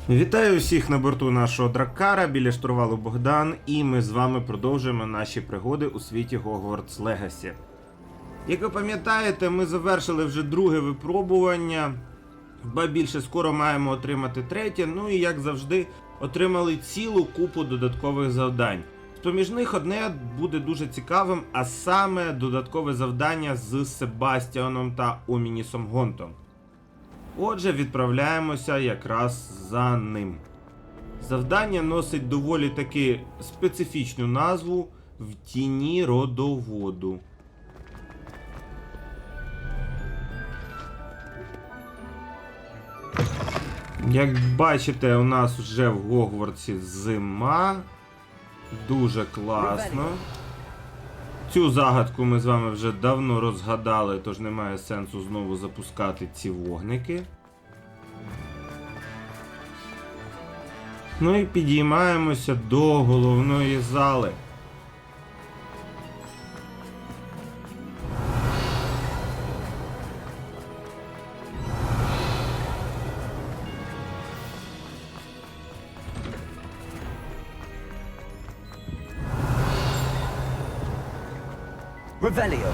Вітаю всіх на борту нашого драккара, біля штурвалу Богдан, і ми з вами продовжуємо наші пригоди у світі Hogwarts Legacy. Як ви пам'ятаєте, ми завершили вже друге випробування, ба більше скоро маємо отримати третє, ну і як завжди отримали цілу купу додаткових завдань. Поміж них одне буде дуже цікавим, а саме додаткове завдання з Себастьяном та Омінісом Гонтом. Отже, відправляємося якраз за ним. Завдання носить доволі таки специфічну назву «В тіні родоводу». Як бачите, у нас вже в Гогвартсі зима. Дуже класно. Цю загадку ми з вами вже давно розгадали, тож немає сенсу знову запускати ці вогники. Ну і підіймаємося до головної зали. Revelio.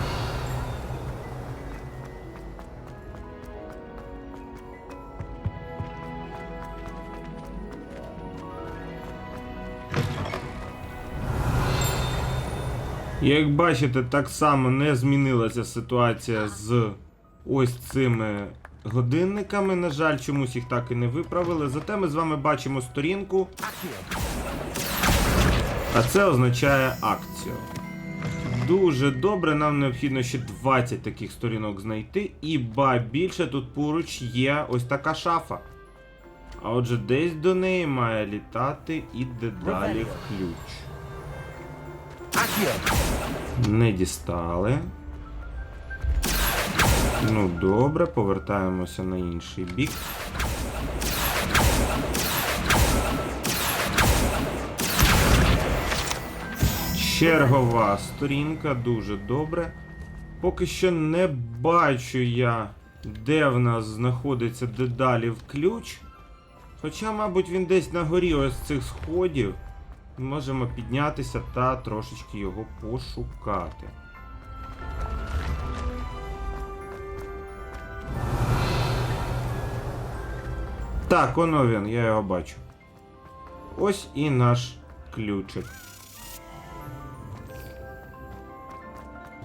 Як бачите, так само не змінилася ситуація з ось цими годинниками. На жаль, чомусь їх так і не виправили. Зате ми з вами бачимо сторінку. А це означає акцію. Дуже добре, нам необхідно ще 20 таких сторінок знайти. І ба більше, тут поруч є ось така шафа. А отже, десь до неї має літати і дедалі ключ. Не дістали. Ну добре, повертаємося на інший бік. Чергова сторінка, дуже добре. Поки що не бачу я, де в нас знаходиться дедалі ключ. Хоча, мабуть, він десь на горі ось цих сходів. Можемо піднятися та трошечки його пошукати. Так, воно він, я його бачу. Ось і наш ключик.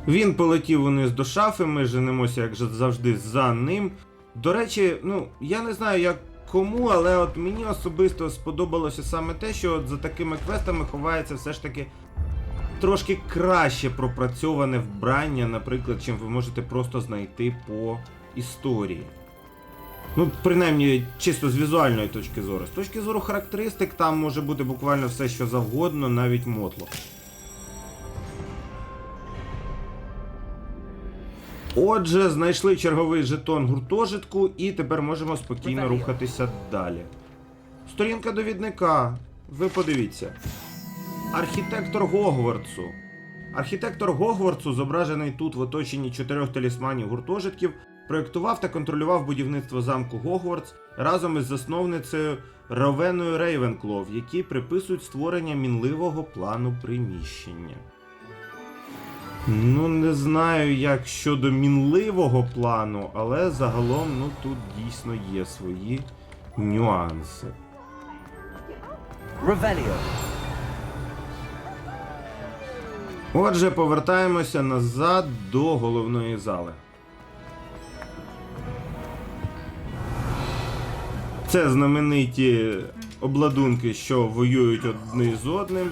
Він полетів униз до шафи, ми женемося, як завжди, за ним. До речі, я не знаю, як кому, але от мені особисто сподобалося саме те, що от за такими квестами ховається все ж таки трошки краще пропрацьоване вбрання, наприклад, чим ви можете просто знайти по історії. Ну, принаймні, чисто з візуальної точки зору. З точки зору характеристик там може бути буквально все, що завгодно, навіть мотлох. Отже, знайшли черговий жетон гуртожитку і тепер можемо спокійно рухатися далі. Сторінка довідника. Ви подивіться. Архітектор Гогвартсу. Архітектор Гогвартсу, зображений тут в оточенні 4 талісманів гуртожитків, проєктував та контролював будівництво замку Гогвартс разом із засновницею Ровеною Рейвенклов, які приписують створення мінливого плану приміщення. Ну, не знаю, як щодо мінливого плану, але загалом, тут дійсно є свої нюанси. Revelio. Отже, повертаємося назад до головної зали. Це знамениті обладунки, що воюють одні з одним.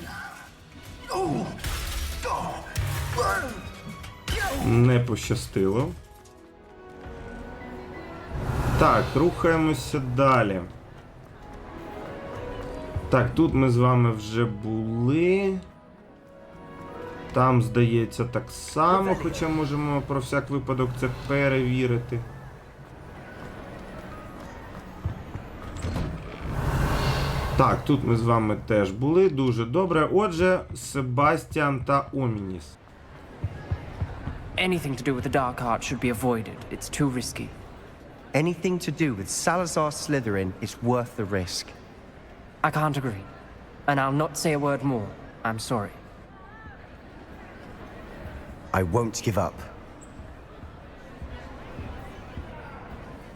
Не пощастило. Так, рухаємося далі. Так, тут ми з вами вже були. Там, здається, так само, хоча можемо про всяк випадок це перевірити. Так, тут ми з вами теж були, дуже добре. Отже, Себастьян та Омініс. Anything to do with the dark art should be avoided. It's too risky. Anything to do with Salazar Slitherine is worth the risk. I can't agree. And I'll not say a word more. I'm sorry. I won't give up.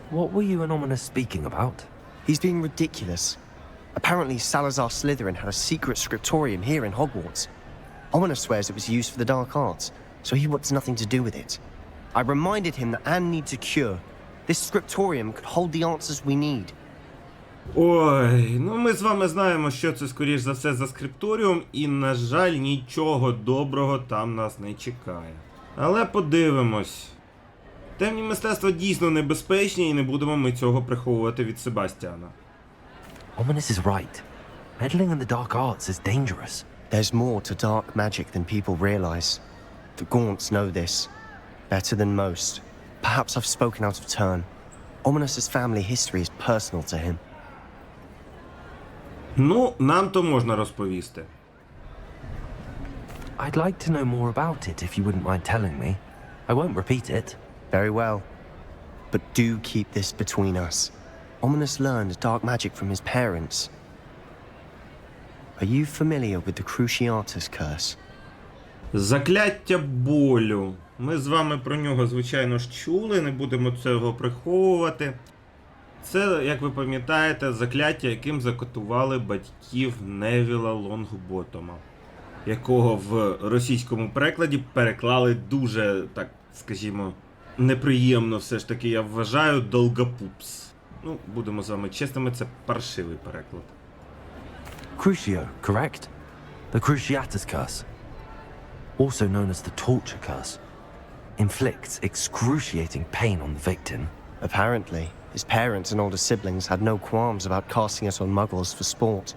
What were you and Ominous speaking about? He's being ridiculous. Apparently Salazar Slitherine had a secret scriptorium here in Hogwarts. Ominous swears it was used for the dark arts, so he wants nothing to do with it. I reminded him that Anne needs a cure. This scriptorium could hold the answers we need. Ой, ну ми з вами знаємо, що це скоріш за все за скрипторіум, і, на жаль, нічого доброго там нас не чекає. Але подивимось. Темні мистецтва дійсно небезпечні, і не будемо ми цього приховувати від Себастьяна. Ominous is right. Meddling in the dark arts is dangerous. There's more to dark magic than people realize. The Gaunts know this. Better than most. Perhaps I've spoken out of turn. Ominous's family history is personal to him. Ну, нам то можна розповісти. I'd like to know more about it if you wouldn't mind telling me. I won't repeat it. Very well. But do keep this between us. Ominous learned dark magic from his parents. Are you familiar with the Cruciatus curse? Закляття болю. Ми з вами про нього, звичайно ж, чули, не будемо цього приховувати. Це, як ви пам'ятаєте, закляття, яким закатували батьків Невіла Лонгботома, якого в російському перекладі переклали дуже, так скажімо, неприємно все ж таки, я вважаю, долгопупс. Ну, будемо з вами чесними, це паршивий переклад. Crucio, correct? The Cruciatus curse. Also known as the torture curse. Inflicts excruciating pain on the victim. Apparently, his parents and older siblings had no qualms about casting it on muggles for sport.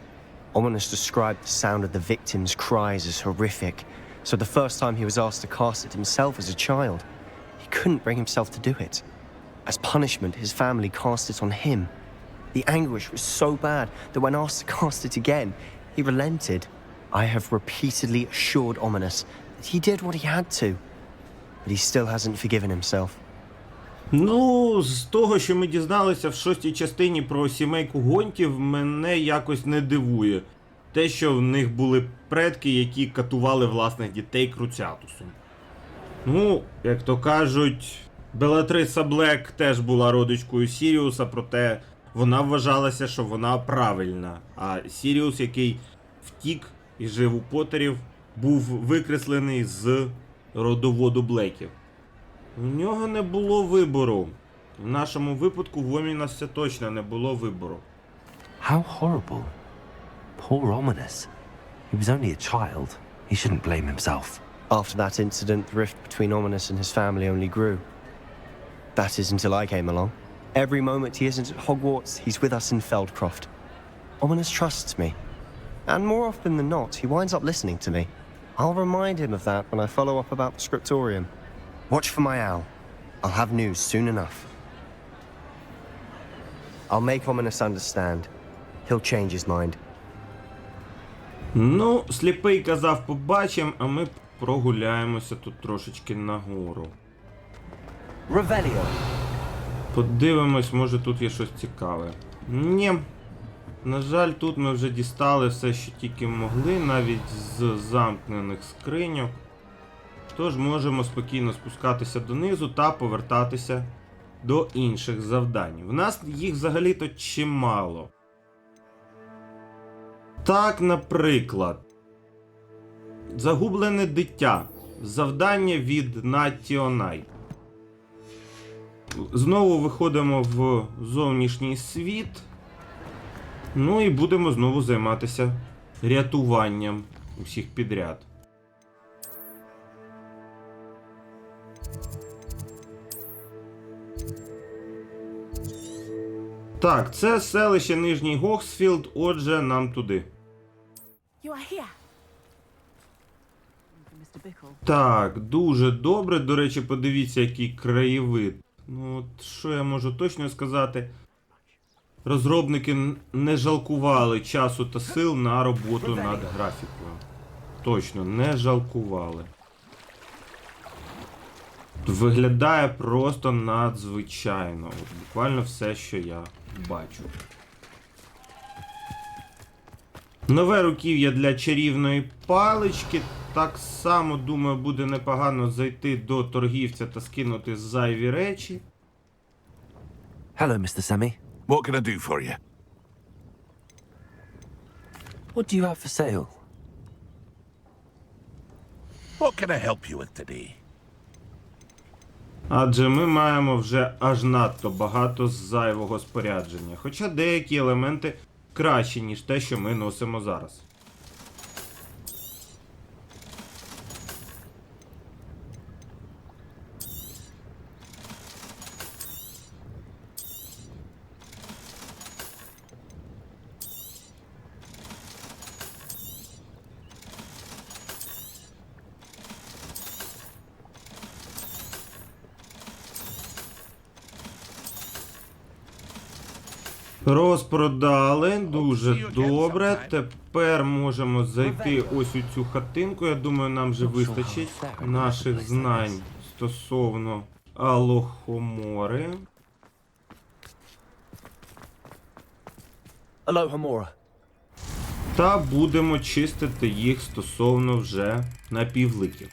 Ominous described the sound of the victim's cries as horrific, so the first time he was asked to cast it himself as a child, he couldn't bring himself to do it. As punishment, his family cast it on him. The anguish was so bad that when asked to cast it again, he relented. I have repeatedly assured Ominous that he did what he had to, but he still hasn't forgiven himself. Ну, з того, що ми дізналися в 6-й частині про сімейку гонтів, мене якось не дивує. Те, що в них були предки, які катували власних дітей круцятусом. Ну, як то кажуть, Белатриса Блек теж була родичкою Сіріуса, проте вона вважалася, що вона правильна. А Сіріус, який втік і жив у Поттерів, був викреслений з родоводу Блеків. У нього не було вибору. В нашому випадку в Омінаса точно не було вибору. How horrible. Poor Ominous. He was only a child. He shouldn't blame himself. After that incident, the rift between Ominous and his family only grew. That is until I came along. Every moment he isn't at Hogwarts, he's with us in Feldcroft. Ominous trusts me. And more often than not, he winds up listening to me. I'll remind him of that when I follow up about the scriptorium. Watch for my owl. I'll have news soon enough. I'll make Ominous understand. He'll change his mind. Ну, сліпий казав побачим, а ми прогуляємося тут трошечки нагору. Revelio. Подивимось, може тут є щось цікаве. Ні. На жаль, тут ми вже дістали все, що тільки могли, навіть з замкнених скриньок. Тож можемо спокійно спускатися донизу та повертатися до інших завдань. В нас їх взагалі-то чимало. Так, наприклад, загублене дитя. Завдання від Націонай. Знову виходимо в зовнішній світ. Ну і будемо знову займатися рятуванням усіх підряд. Так, це селище Нижній Гоксфілд, отже, нам туди. You are here. Mr. Bickle. Так, дуже добре. До речі, подивіться, який краєвид. Ну, от що я можу точно сказати? Розробники не жалкували часу та сил на роботу над графікою. Точно, не жалкували. Виглядає просто надзвичайно. От буквально все, що я бачу. Нове руків'я для чарівної палички. Так само, думаю, буде непогано зайти до торгівця та скинути зайві речі. Hello, Mr. Semi. What can I do for you? What do you have for sale? What can I help you with today? Адже ми маємо вже аж надто багато зайвого спорядження. Хоча деякі елементи кращі, ніж те, що ми носимо зараз. Розпродали, дуже добре. Тепер можемо зайти ось у цю хатинку. Я думаю, нам вже вистачить наших знань стосовно Алохомори. Alohomora. Та будемо чистити їх стосовно вже напівликів.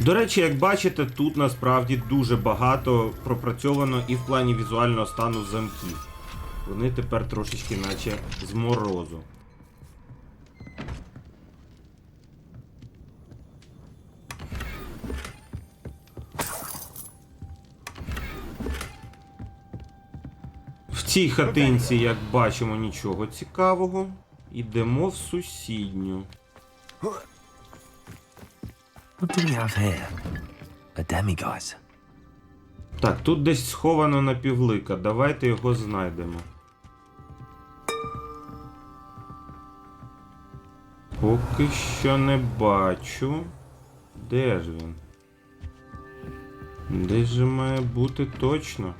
До речі, як бачите, тут насправді дуже багато пропрацьовано і в плані візуального стану замків. Вони тепер трошечки наче з морозу. В цій хатинці, як бачимо, нічого цікавого. Ідемо в сусідню. What do we have here? A demiguise. Так, тут десь сховано напівлика. Давайте його знайдемо. Поки що не бачу. Де ж він? Де ж має бути точно?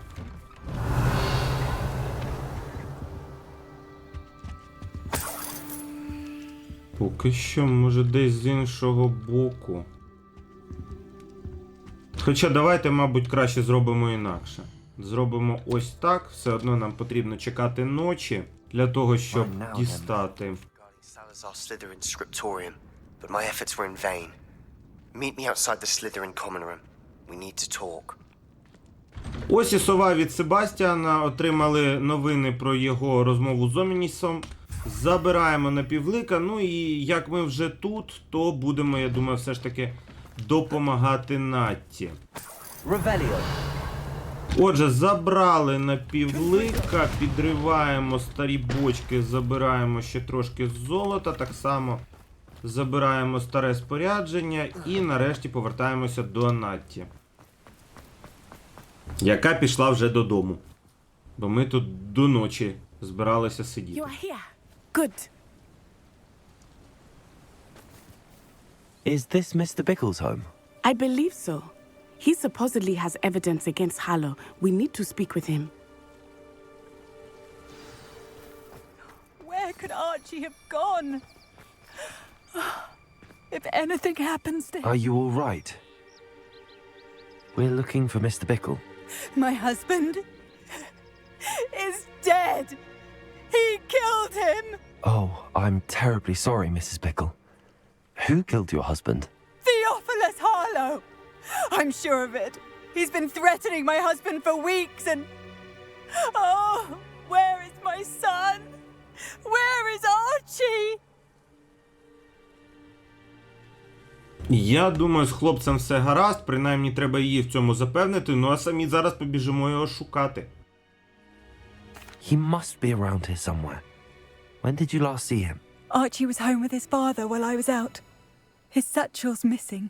Поки що, може, десь з іншого боку. Хоча давайте, мабуть, краще зробимо інакше. Зробимо ось так. Все одно нам потрібно чекати ночі для того, щоб дістати. Salazar Slitherin's scriptorium, but my efforts were in vain. Meet me outside the Slytherin common room. We need to talk. Ось і сова від Себастіана. Отримали новини про його розмову з Омінісом. Забираємо напівлика. Ну і як ми вже тут, то будемо, я думаю, все ж таки допомагати Натті. Revelio. Отже, забрали напівлика, підриваємо старі бочки, забираємо ще трошки золота, так само забираємо старе спорядження і нарешті повертаємося до Натті, яка пішла вже додому. Бо ми тут до ночі збиралися сидіти. You are here. Good. Is this Mr. Bickle's home? I believe so. He supposedly has evidence against Harlow. We need to speak with him. Where could Archie have gone? If anything happens to him... Are you all right? We're looking for Mr. Bickle. My husband is dead. He killed him. Oh, I'm terribly sorry, Mrs. Bickle. Who killed your husband? Theophilus Harlow. I'm sure of it. He's been threatening my husband for weeks and... Oh, where is my son? Where is Archie? Я думаю, з хлопцем все гаразд, принаймні треба її в цьому запевнити, ну а самі зараз побіжимо його шукати. He must be around here somewhere. When did you last see him? Archie was home with his father while I was out. His satchel's missing.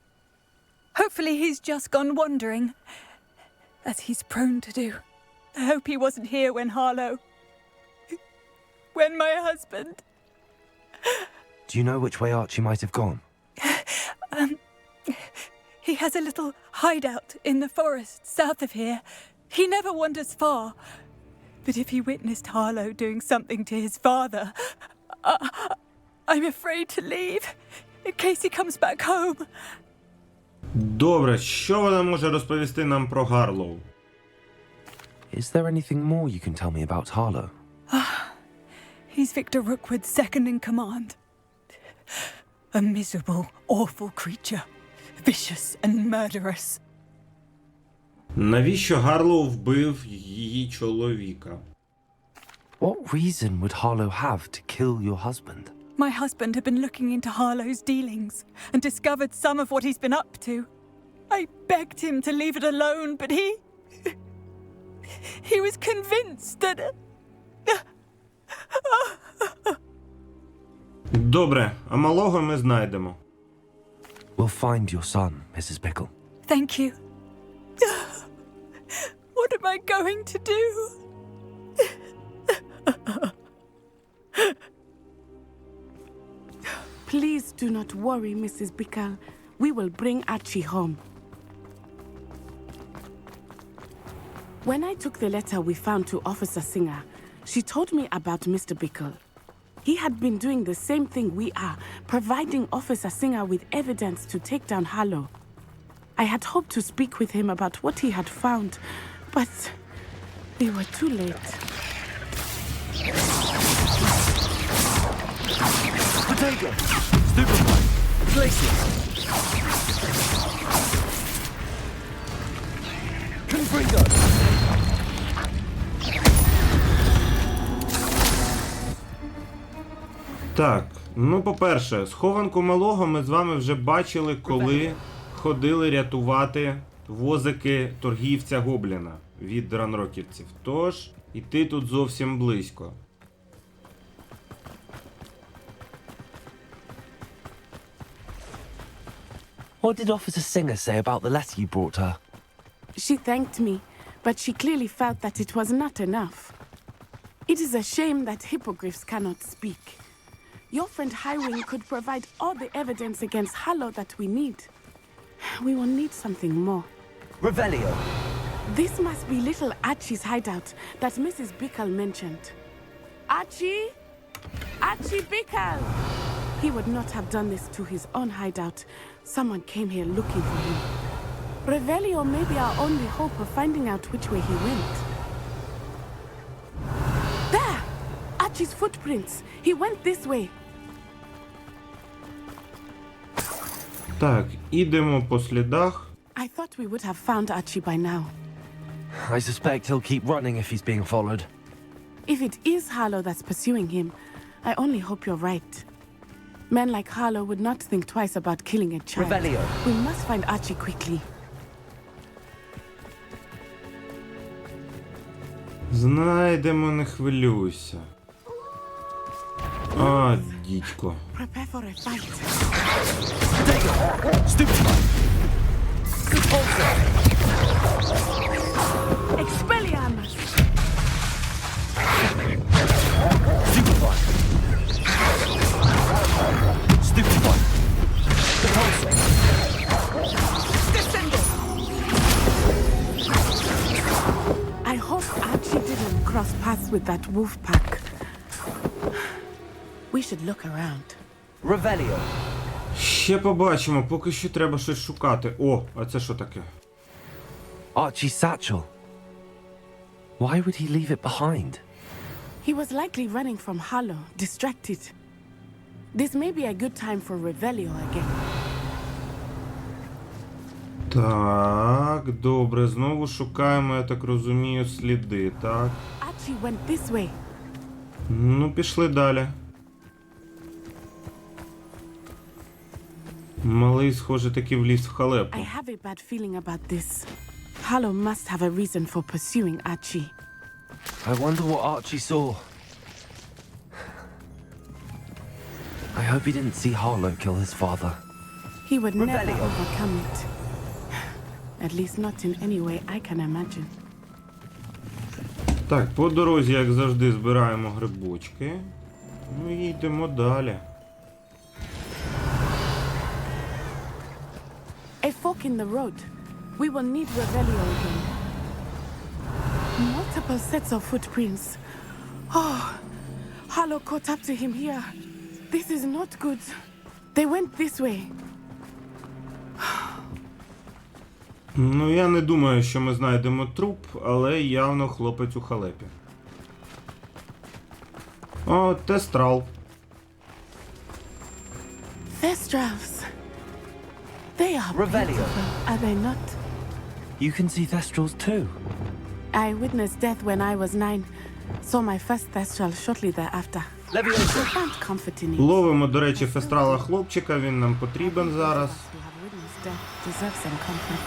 Hopefully he's just gone wandering, as he's prone to do. I hope he wasn't here when Harlow... when my husband... Do you know which way Archie might have gone? He has a little hideout in the forest south of here. He never wanders far. But if he witnessed Harlow doing something to his father, I'm afraid to leave, in case he comes back home. Добре, що вона може розповісти нам про Гарлоу? Is there anything more you can tell me about Harlow? He's Victor Rookwood's second in command. A miserable, awful creature. Vicious and murderous. Навіщо Гарлоу вбив її чоловіка? What reason would Harlow have to kill your husband? My husband had been looking into Harlow's dealings and discovered some of what he's been up to. I begged him to leave it alone, but he was convinced that... Добре, а малого ми знайдемо. We'll find your son, Mrs. Pickle. Thank you. What am I going to do? Please do not worry, Mrs. Bickle. We will bring Archie home. When I took the letter we found to Officer Singer, she told me about Mr. Bickle. He had been doing the same thing we are, providing Officer Singer with evidence to take down Harlow. I had hoped to speak with him about what he had found, but we were too late. Potato! Stupefy! Glacier! Confringo! Так, ну по-перше, схованку малого ми з вами вже бачили, коли ходили рятувати возики торгівця Гобліна від ранроківців. Тож, іти тут зовсім близько. What did Officer Singer say about the letter you brought her? She thanked me, but she clearly felt that it was not enough. It is a shame that hippogriffs cannot speak. Your friend Highwing could provide all the evidence against Harlow that we need. We will need something more. Revelio! This must be little Archie's hideout that Mrs. Bickle mentioned. Archie? Archie Bickle! He would not have done this to his own hideout. Someone came here looking for him. Revelio may be our only hope of finding out which way he went. There! Archie's footprints. He went this way. Так, ідемо по слідах. I thought we would have found Archie by now. I suspect he'll keep running if he's being followed. If it is Harlow that's pursuing him, I only hope you're right. Men like Harlow would not think twice about killing a child. Revelio. We must find Archie quickly. Знайдемо, не хвилюйся. А, дідько. Prepare for a fight. Stupefy! Expelliarmus! Stupefy! Stupefy! I hope Archie didn't cross paths with that wolf pack. We should look around. Revelio! Ще побачимо, поки що треба щось шукати. О, а це що таке? Archie's satchel. Why would he leave it behind? He was likely running from Harlow, distracted. This may be a good time for Revelio again. Так, добре, знову шукаємо, я так розумію, сліди, так? Archie went this way. Ну, пішли далі. Малий, схоже, таки вліз в халепу. I have a bad feeling about this. Harlow must have a reason for pursuing Archie. I wonder what Archie saw. I hope he didn't see Harlow kill his father. He would never Revelio. overcome it. At least not in any way I can imagine. Так, по дорозі, як завжди, збираємо грибочки. Ну і йдемо далі. A fork in the road. We will need Revelio again. Multiple sets of footprints. Oh, Harlow caught up to him here. This is not good. They went this way. Ну, я не думаю, що ми знайдемо труп, але явно хлопець у халепі. О, тестрал. Thestrals. They are Revelio. beautiful, are they not? You can see Thestrals too. I witnessed death when I was 9. Saw my first Thestral shortly thereafter. I found comfort in it. Ловимо, до речі, фестрала хлопчика, він нам потрібен зараз. Who have witnessed death deserve some comfort.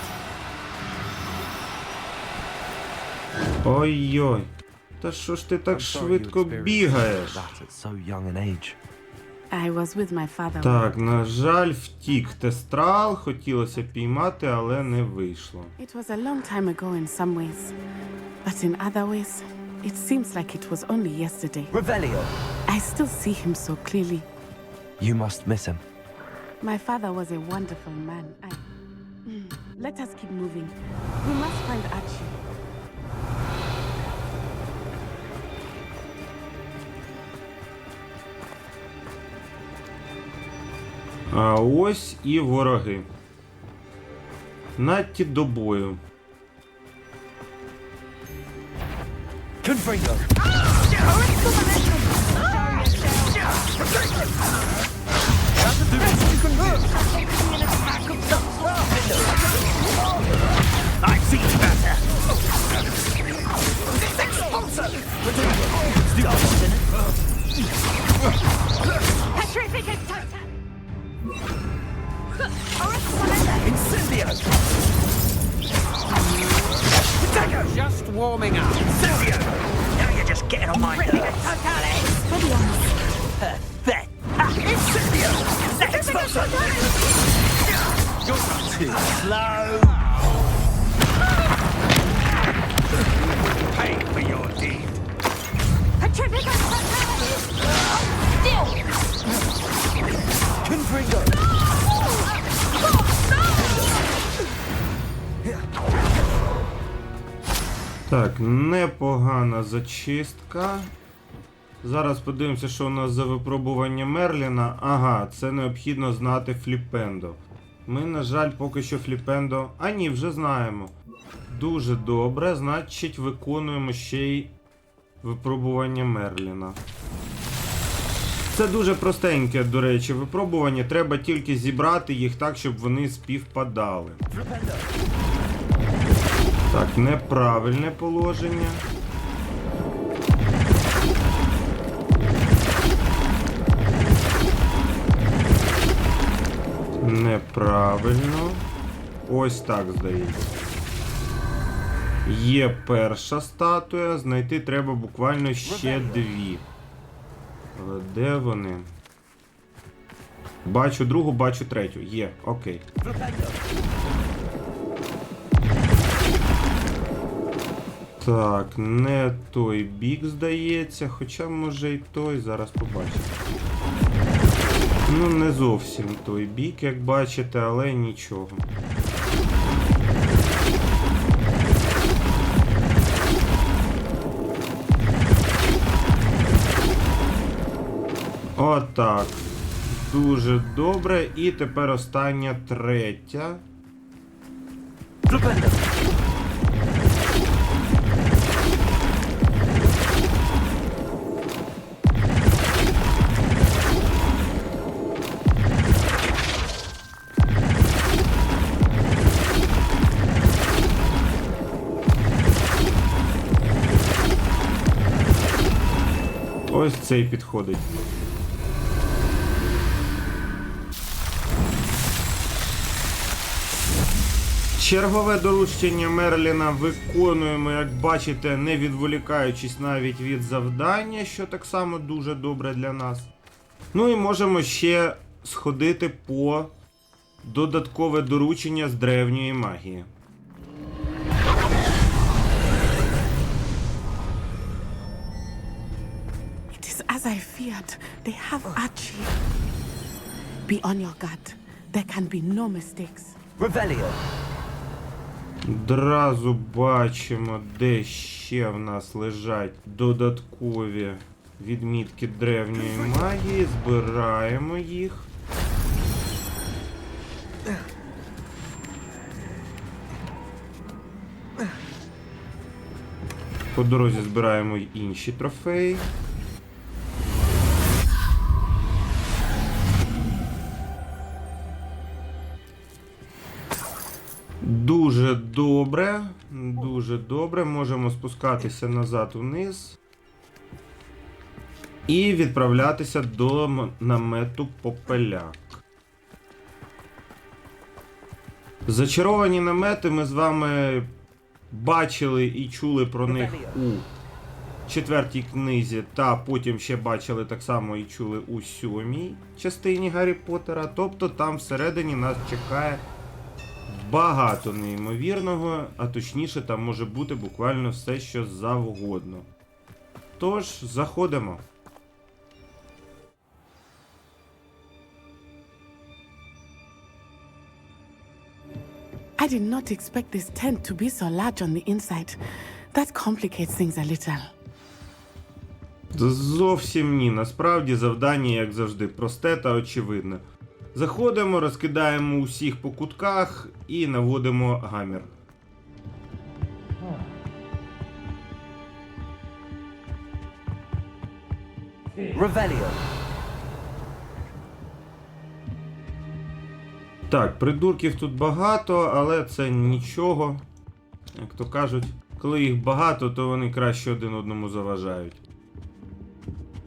Ой-ой. Та що ж ти так швидко бігаєш? That at so young an age. I was with my father. Так, на жаль, втік тестрал, хотілося піймати, але не вийшло. It was a long time ago in some ways, but in other ways, it seems like it was only yesterday. Revelio. I still see him so clearly. You must miss him. My father was a wonderful man. Let us keep moving. We must find Archie. А ось і вороги. Надті до бою. Confringo. I see better. Just warming up. Now you're just getting on my nerves. There. Incendio! Expulso! You're not too slow. Pay for your deed. Confringo. Так, непогана зачистка. Зараз подивимося, що у нас за випробування Мерліна. Ага, це необхідно знати фліпендо. Ми, на жаль, поки що фліпендо... А ні, вже знаємо. Дуже добре, значить виконуємо ще й випробування Мерліна. Це дуже простеньке, до речі, випробування. Треба тільки зібрати їх так, щоб вони співпадали. Так, неправильне положення. Неправильно. Ось так, здається. Є перша статуя, знайти треба буквально ще дві. Але де вони? Бачу другу, бачу третю. Є, окей. Так, не той бік, здається, хоча може і той, зараз побачимо. Ну, не зовсім той бік, як бачите, але нічого. Отак. Дуже добре. І тепер остання третя. Ось цей підходить. Чергове доручення Мерліна виконуємо, як бачите, не відволікаючись навіть від завдання, що так само дуже добре для нас. Ну і можемо ще сходити по додаткове доручення з древньої магії. As I feared, they have Archie. Be on your guard. There can be no mistakes. Revelio. Одразу бачимо, де ще в нас лежать додаткові відмітки древньої магії. Збираємо їх. По дорозі збираємо й інші трофеї. Дуже добре. Дуже добре. Можемо спускатися назад вниз. І відправлятися до намету Попеляк. Зачаровані намети ми з вами бачили і чули про них у 4-й книзі, та потім ще бачили так само і чули у 7-й частині Гаррі Поттера. Тобто там всередині нас чекає багато неймовірного, а точніше там може бути буквально все, що завгодно. Тож, заходимо. I did not expect this tent to be so large on the inside. That complicates things a little. Зовсім ні. Насправді завдання, як завжди, просте та очевидне. Заходимо, розкидаємо усіх по кутках і наводимо гамір. Revelio. Так, придурків тут багато, але це нічого. Як то кажуть, коли їх багато, то вони краще один одному заважають.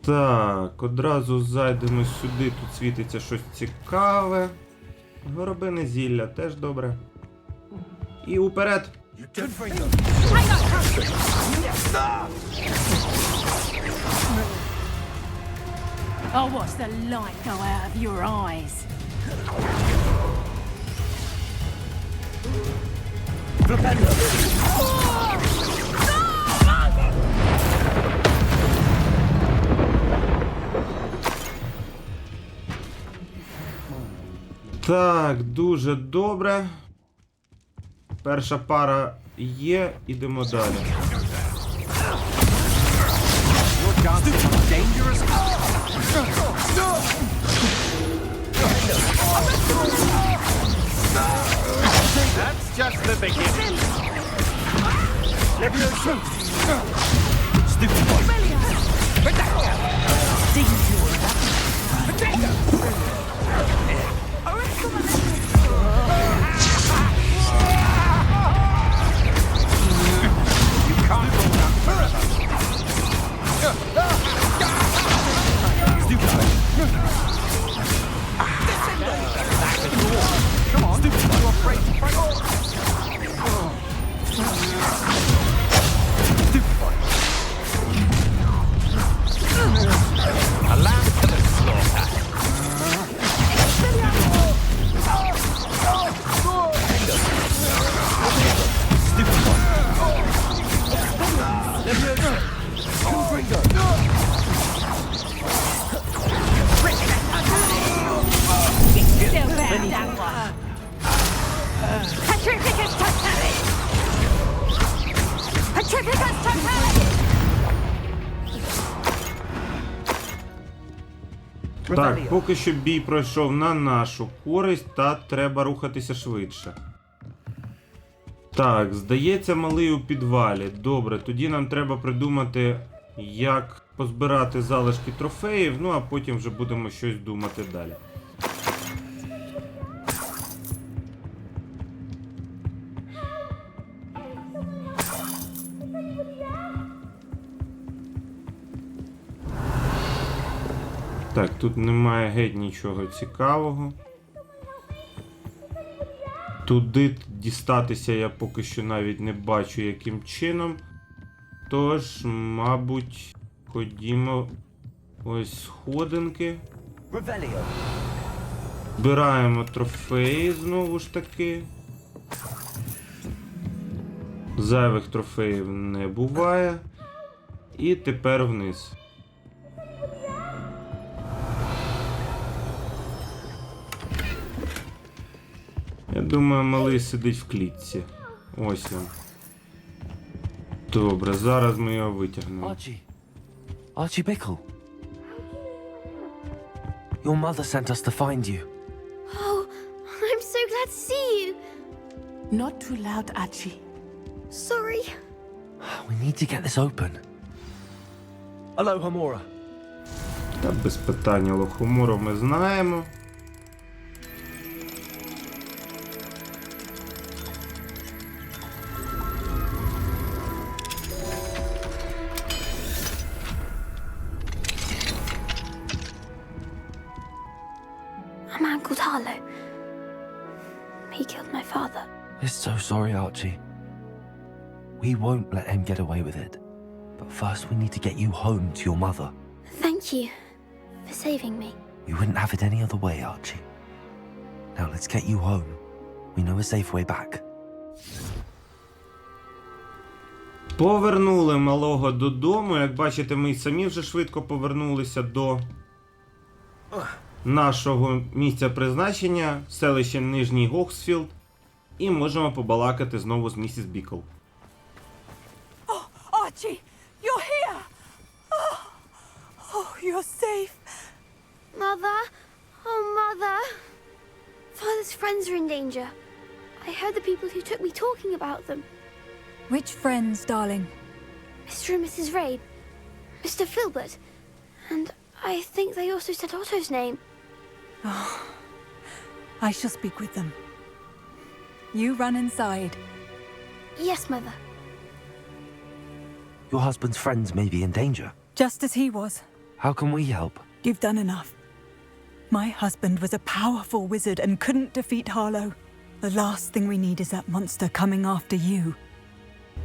Так, одразу зайдемо сюди, тут світиться щось цікаве. Горобине зілля, теж добре. І уперед! Oh, what's the light go out of your eyes? Так, дуже добре. Перша пара є, ідемо далі. That's just the beginning. Так, поки що бій пройшов на нашу користь, та треба рухатися швидше. Так, здається, малий у підвалі. Добре, тоді нам треба придумати, як позбирати залишки трофеїв, ну а потім вже будемо щось думати далі. Так, тут немає геть нічого цікавого. Туди дістатися я поки що навіть не бачу, яким чином. Тож, мабуть, ходімо ось сходинки. Збираємо трофеї знову ж таки. Зайвих трофеїв не буває. І тепер вниз. Я думаю, малий сидить в клітці. Ось він. Добре, зараз ми його витягнемо. Archie Bickle. Your mother sent us to find you. Oh, I'm so glad to see you. Not too loud, Archie. Sorry. We need to get this open. Hello, Hamura. Та без питання Лохомору ми знаємо. We're so sorry, Archie. We won't let him get away with it. But first we need to get you home to your mother. Thank you for saving me. We wouldn't have it any other way, Archie. Now let's get you home. We know a safe way back. Повернули малого додому. Як бачите, ми й самі вже швидко повернулися до нашого місця призначення, селище Нижній Гоксфілд, і можемо побалакати знову з місіс Бікл. Oh, Archie, you're here! Oh, you're safe. Mother? Oh, Mother. Father's friends are in danger. I heard the people who took me talking about them. Which friends, darling? Mr. and Mrs. Rabe, Mr. Filbert, and I think they also said Otto's name. Oh, I shall speak with them. You run inside. Yes, Mother. Your husband's friends may be in danger. Just as he was. How can we help? You've done enough. My husband was a powerful wizard and couldn't defeat Harlow. The last thing we need is that monster coming after you.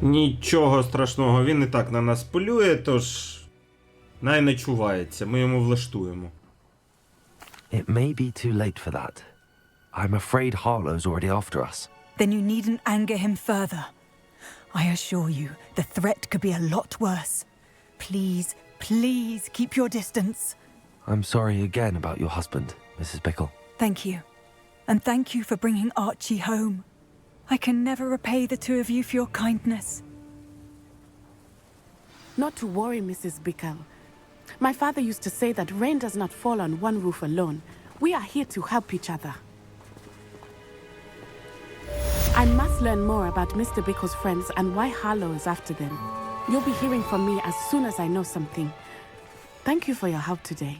Нічого страшного, він і так на нас полює, тож най не чувається, ми йому влаштуємо. It may be too late for that. I'm afraid Harlow's already after us. Then you needn't anger him further. I assure you, the threat could be a lot worse. Please, please keep your distance. I'm sorry again about your husband, Mrs. Bickle. Thank you. And thank you for bringing Archie home. I can never repay the two of you for your kindness. Not to worry, Mrs. Bickle. My father used to say that rain does not fall on one roof alone. We are here to help each other. I must learn more about Mr. Bickle's friends and why Harlow is after them. You'll be hearing from me as soon as I know something. Thank you for your help today.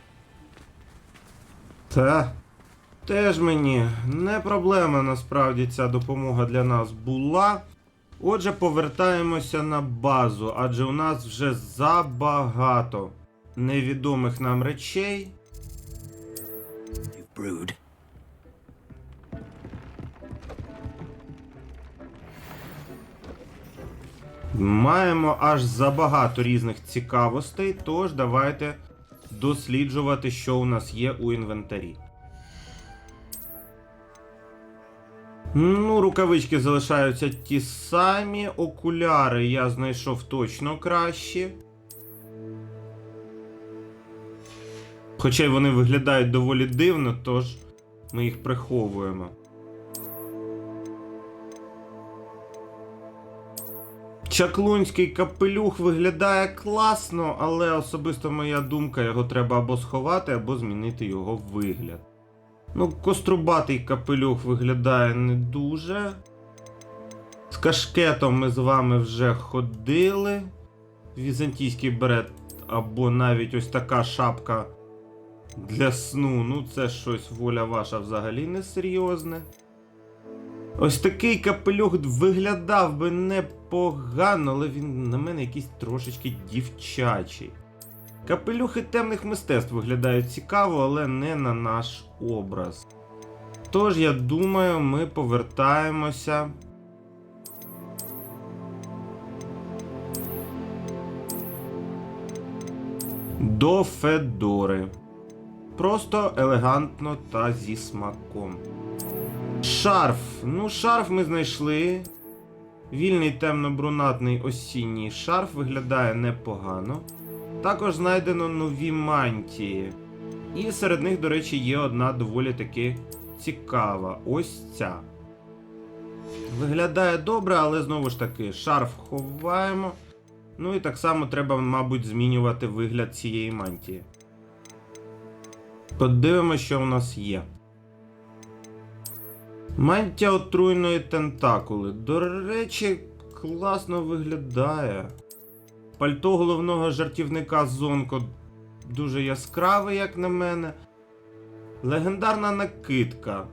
Та теж мені не проблема, насправді ця допомога для нас була. Отже, повертаємося на базу, адже у нас вже забагато невідомих нам речей. Brood. Маємо аж забагато різних цікавостей, тож давайте досліджувати, що у нас є у інвентарі. Ну, рукавички залишаються ті самі, окуляри я знайшов точно кращі. Хоча й вони виглядають доволі дивно, тож ми їх приховуємо. Чаклунський капелюх виглядає класно, але особисто моя думка, його треба або сховати, або змінити його вигляд. Ну, кострубатий капелюх виглядає не дуже. З кашкетом ми з вами вже ходили. Візантійський берет, або навіть ось така шапка для сну. Ну, це щось, воля ваша, взагалі несерйозне. Ось такий капелюх виглядав би непогано, але він на мене якийсь трошечки дівчачий. Капелюхи темних мистецтв виглядають цікаво, але не на наш образ. Тож, я думаю, ми повертаємося до Федори. Просто елегантно та зі смаком. Шарф. Ну, шарф ми знайшли. Вільний темно-брунатний осінній шарф виглядає непогано. Також знайдено нові мантії. І серед них, до речі, є одна доволі таки цікава. Ось ця. Виглядає добре, але знову ж таки, шарф ховаємо. Ну і так само треба, мабуть, змінювати вигляд цієї мантії. Подивимося, що у нас є. Мантія отруйної тентакули. До речі, класно виглядає. Пальто головного жартівника Зонко дуже яскраве, як на мене. Легендарна накидка.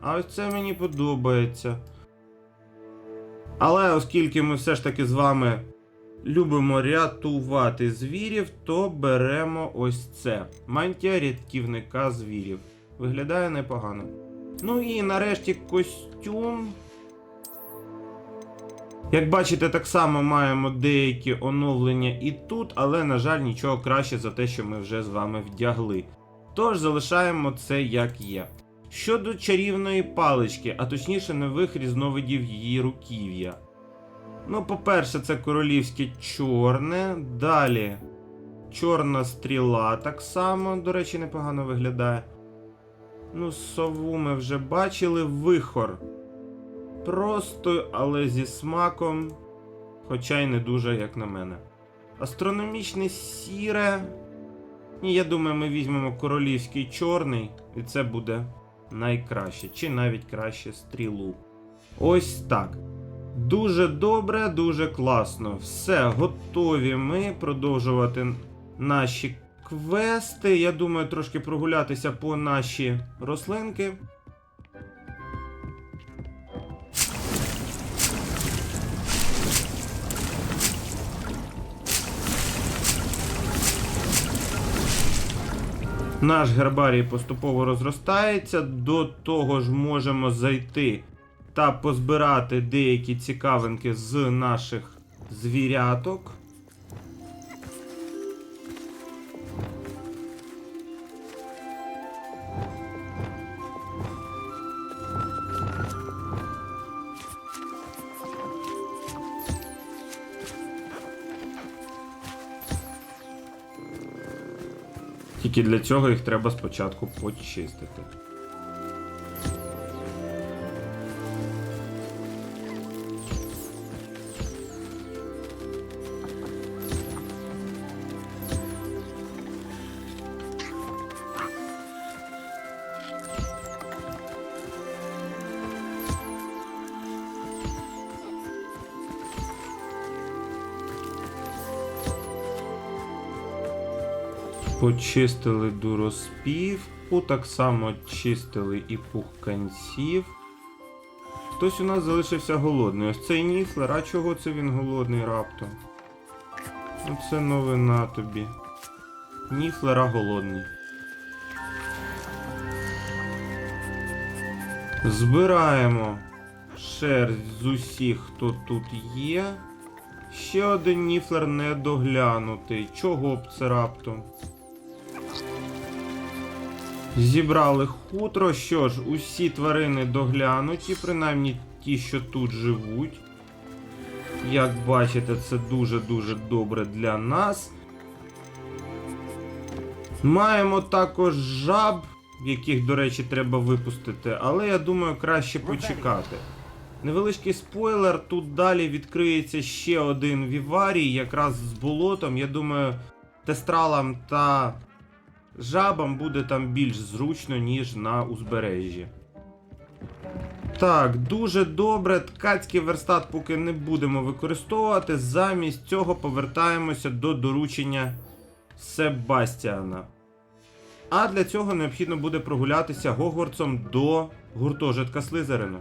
А ось це мені подобається. Але оскільки ми все ж таки з вами любимо рятувати звірів, то беремо ось це. Мантія рятівника звірів. Виглядає непогано. Ну і нарешті костюм. Як бачите, так само маємо деякі оновлення і тут, але, на жаль, нічого краще за те, що ми вже з вами вдягли. Тож залишаємо це як є. Щодо чарівної палички, а точніше нових різновидів її руків'я. Ну, по-перше, це королівське чорне, далі чорна стріла так само, до речі, непогано виглядає. Ну, сову ми вже бачили, вихор. Просто, але зі смаком, хоча й не дуже, як на мене. Астрономічне сіре. Ні, я думаю, ми візьмемо королівський чорний, і це буде найкраще, чи навіть краще стрілу. Ось так. Дуже добре, дуже класно. Все, готові ми продовжувати наші квести. Я думаю, трошки прогулятися по наші рослинки. Наш гербарій поступово розростається, до того ж можемо зайти та позбирати деякі цікавинки з наших звіряток. Тільки для цього їх треба спочатку почистити. Почистили дуроспівку, так само чистили і пухканців. Хтось у нас залишився голодний. Ось цей ніфлер, а чого це він голодний раптом? Оце новина тобі. Ніфлера голодний. Збираємо шерсть з усіх, хто тут є. Ще один ніфлер недоглянутий. Чого б це раптом? Зібрали хутро. Що ж, усі тварини доглянуті, принаймні ті, що тут живуть. Як бачите, це дуже-дуже добре для нас. Маємо також жаб, яких, до речі, треба випустити, але я думаю, краще почекати. Невеличкий спойлер, тут далі відкриється ще один віварій, якраз з болотом. Я думаю, тестралам та жабам буде там більш зручно, ніж на узбережжі. Так, дуже добре. Ткацький верстат поки не будемо використовувати. Замість цього повертаємося до доручення Себастьяна. А для цього необхідно буде прогулятися Гогвартсом до гуртожитка Слизерину.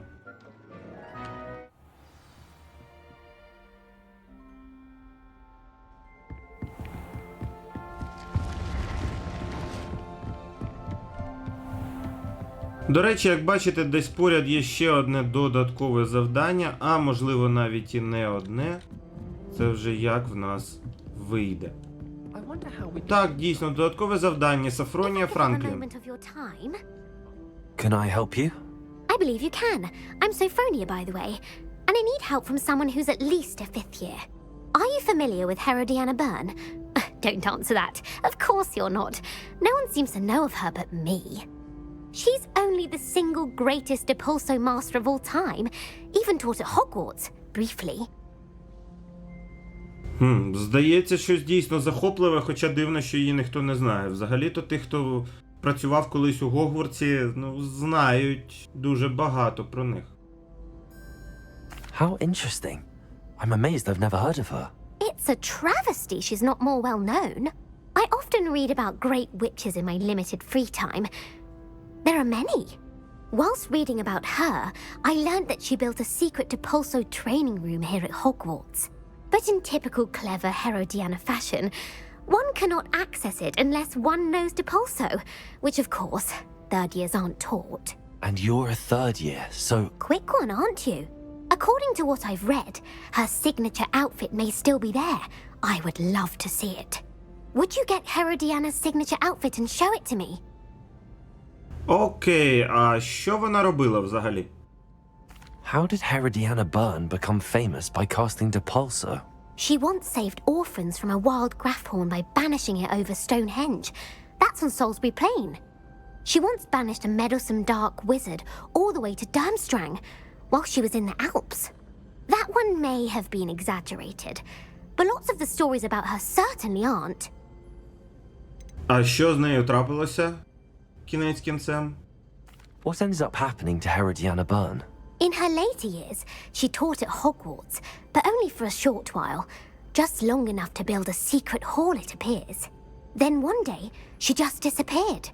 До речі, як бачите, десь поряд є ще одне додаткове завдання, а можливо навіть і не одне. Це вже як в нас вийде. Так, дійсно, додаткове завдання. Сафронія Франклін. Can I help you? I believe you can. I'm Sophronia, by the way. And I need help from someone who's at least a 5th year. Are you familiar with Herodiana Byrne? Don't answer that. Of course you're not. No one seems to know of her but me. She's only the single greatest Depulso master of all time. Even taught at Hogwarts, briefly. Здається, щось дійсно захопливе, хоча дивно, що її ніхто не знає. Взагалі-то тих, хто працював колись у Гогвартсі, знають дуже багато про них. How interesting. I'm amazed I've never heard of her. It's a travesty she's not more well known. I often read about great witches in my limited free time. There are many. Whilst reading about her, I learned that she built a secret Depulso training room here at Hogwarts. But in typical clever Herodiana fashion, one cannot access it unless one knows Depulso, which of course, 3rd years aren't taught. And you're a 3rd year, so... Quick one, aren't you? According to what I've read, her signature outfit may still be there. I would love to see it. Would you get Herodiana's signature outfit and show it to me? Окей, а що вона робила взагалі? How did Herodiana Byrne become famous by casting Depulso? She once saved orphans from a wild Grafhorn by banishing it over Stonehenge. That's on Salisbury Plain. She once banished a meddlesome dark wizard all the way to Durmstrang while she was in the Alps. That one may have been exaggerated, but lots of the stories about her certainly aren't. А що з нею трапилося? Кінець кінцем? What ended up happening to Herodiana Byrne? In her later years, she taught at Hogwarts, but only for a short while, just long enough to build a secret hall, it appears. Then one day, she just disappeared.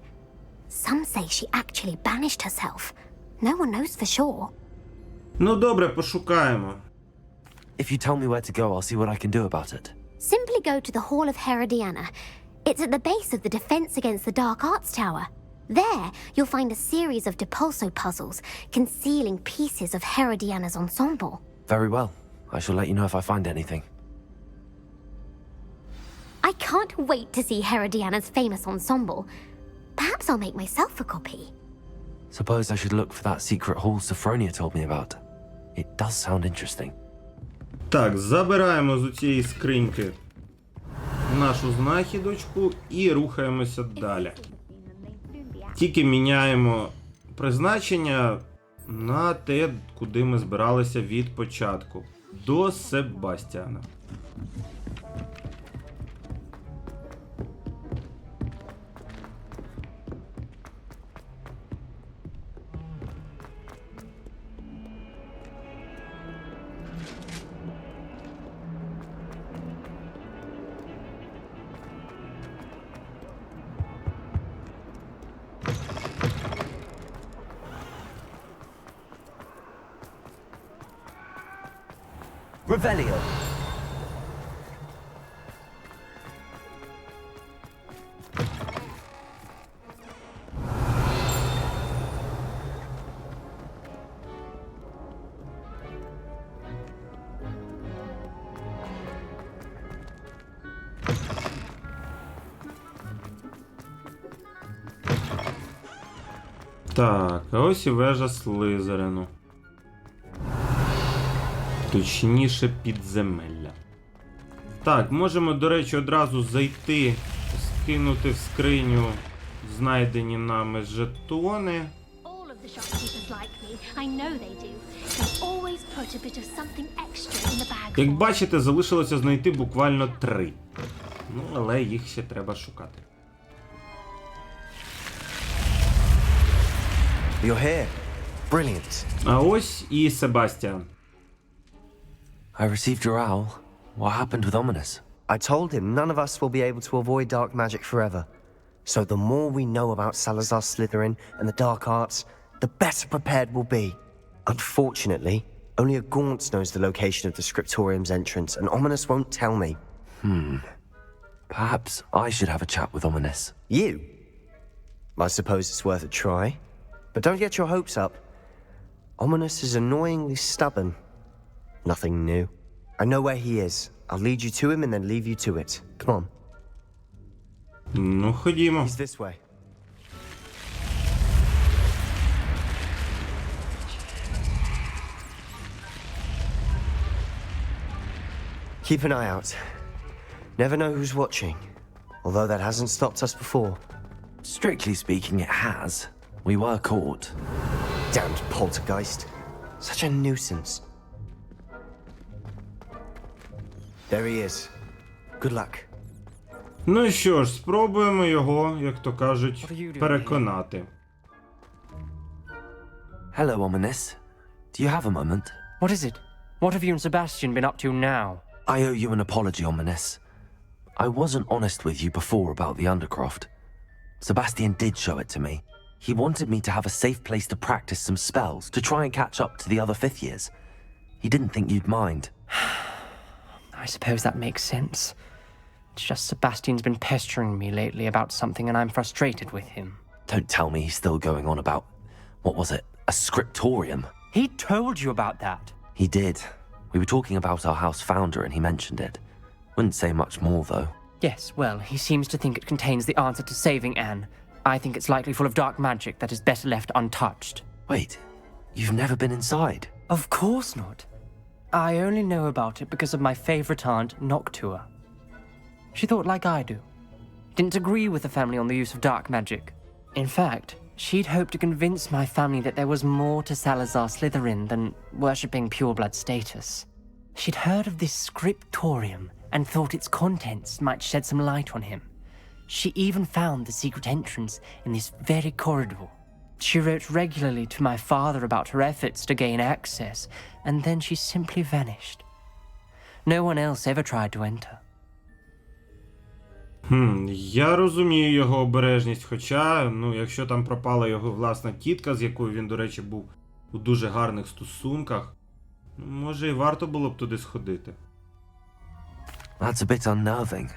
Some say she actually banished herself. No one knows for sure. Ну добре, пошукаємо. If you tell me where to go, I'll see what I can do about it. Simply go to the Hall of Herodiana. It's at the base of the Defense Against the Dark Arts Tower. There, you'll find a series of Depulso puzzles concealing pieces of Herodiana's ensemble. Very well. I shall let you know if I find anything. I can't wait to see Herodiana's famous ensemble. Perhaps I'll make myself a copy. Suppose I should look for that secret hall Sophronia told me about. It does sound interesting. Так, забираємо з цієї скриньки нашу знахідочку і рухаємося далі. Тільки міняємо призначення на те, куди ми збиралися від початку. До Себастьяна. Revelio. Так, а ось і вежа Слизерину. Точніше, підземелля. Так, можемо, до речі, одразу зайти, скинути в скриню знайдені нами жетони. Як бачите, залишилося знайти буквально 3. Ну, але їх ще треба шукати. You're here. Brilliant. А ось і Себастьян. I received your owl. What happened with Ominous? I told him none of us will be able to avoid dark magic forever. So the more we know about Salazar Slytherin and the dark arts, the better prepared we'll be. Unfortunately, only a Gaunt knows the location of the Scriptorium's entrance, and Ominous won't tell me. Perhaps I should have a chat with Ominous. You? I suppose it's worth a try. But don't get your hopes up. Ominous is annoyingly stubborn. Nothing new. I know where he is. I'll lead you to him and then leave you to it. Come on. Ну, ходімо. He's this way. Keep an eye out. Never know who's watching. Although that hasn't stopped us before. Strictly speaking, it has. We were caught. Damned poltergeist. Such a nuisance. There he is. Good luck. Ну що ж, спробуємо його, як то кажуть, переконати. Hello, Ominous. Do you have a moment? What is it? What have you and Sebastian been up to now? I owe you an apology, Ominous. I wasn't honest with you before about the Undercroft. Sebastian did show it to me. He wanted me to have a safe place to practice some spells to try and catch up to the other 5th years. He didn't think you'd mind. I suppose that makes sense. It's just Sebastian's been pestering me lately about something and I'm frustrated with him. Don't tell me he's still going on about, what was it, a scriptorium? He told you about that. He did. We were talking about our house founder and he mentioned it. Wouldn't say much more, though. Yes, well, he seems to think it contains the answer to saving Anne. I think it's likely full of dark magic that is better left untouched. Wait, you've never been inside? Of course not. I only know about it because of my favorite aunt, Noctua. She thought like I do. Didn't agree with the family on the use of dark magic. In fact, she'd hoped to convince my family that there was more to Salazar Slytherin than worshipping pureblood status. She'd heard of this scriptorium and thought its contents might shed some light on him. She even found the secret entrance in this very corridor. She wrote regularly to my father about her efforts to gain access, and then she simply vanished. No one else ever tried to enter. Я розумію його обережність, хоча, якщо там пропала його власна тітка, з якою він, до речі, був у дуже гарних стосунках, може і варто було б туди сходити. That's a bit unnerving.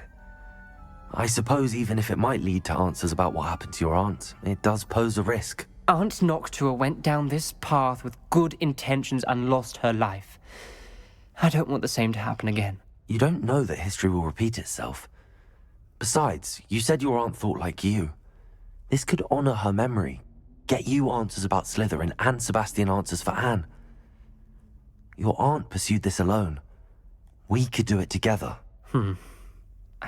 I suppose even if it might lead to answers about what happened to your aunt, it does pose a risk. Aunt Noctua went down this path with good intentions and lost her life. I don't want the same to happen again. You don't know that history will repeat itself. Besides, you said your aunt thought like you. This could honor her memory, get you answers about Slytherin and Sebastian answers for Anne. Your aunt pursued this alone. We could do it together.